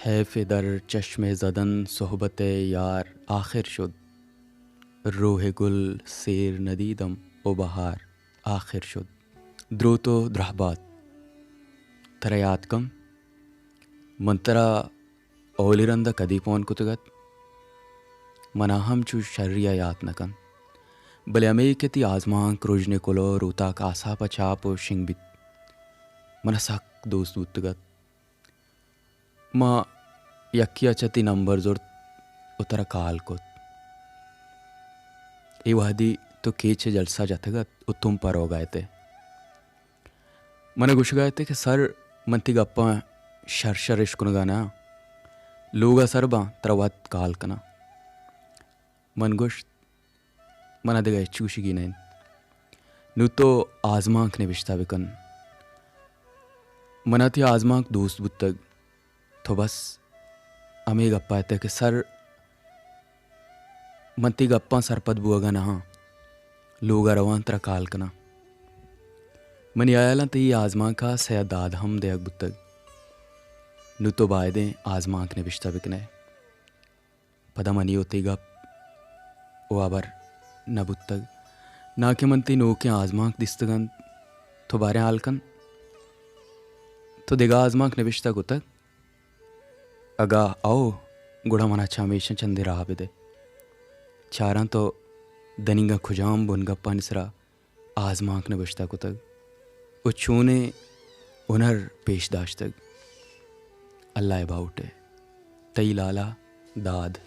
half दर चश्मे ज़दन सोहबत यार आखिर शुद रूह गुल सेर नदीदम ओ बहार आखिर शुद द्रोतो द्रहबात तरयातकम मंतरा ओलिरंद कदीपोन कुतगत मनाहम चु शर्रिया यातनकन बले अमेरिकती आजमां क्रोजने कोलो रूता कासा पचाप शिंगबित मनसाक दोस्त उत्तगत मा यक्किया चती नंबर जोर उतरा काल कोत ए वहदी तो केचे जलसा जतगत उत्तुम पर हो गए थे मन गुश गए थे कि सर मंती गप्पा शर इश्कुनगाना लोगा सरबा तरवत काल कना मन गुश मन दिगा चूशिगी नैन नु तो आजमांक ने बिश्ता बिकन मना थी आजमांक दोस्त बुत्तग तो बस अमे गप्पा थे कि सर मंती गप्पा सरपद बुआगा ना लोगा रवान तरा काल कना मन याला ती आजमा का सयादाद हम देग बुत्तग नु तो बायदे आजमांक ने बिश्ता बिकने पदा मनी होती गप ओ आबर न बुत्तग ना के मंती नो के आजमांक दिस्तगन तो बारे आलकन तो देगा आजमांक ने बिश्ता गुतग अगा आओ गुड़ा मना चामेशन चंदे रहा बिदे चारा तो दनिंगा खुजाम बुनगा पनसरा आजमांक ने बश्ता कुतग उछूने उनर पेश दाश्तग अल्लाह बाउटे तई लाला दाद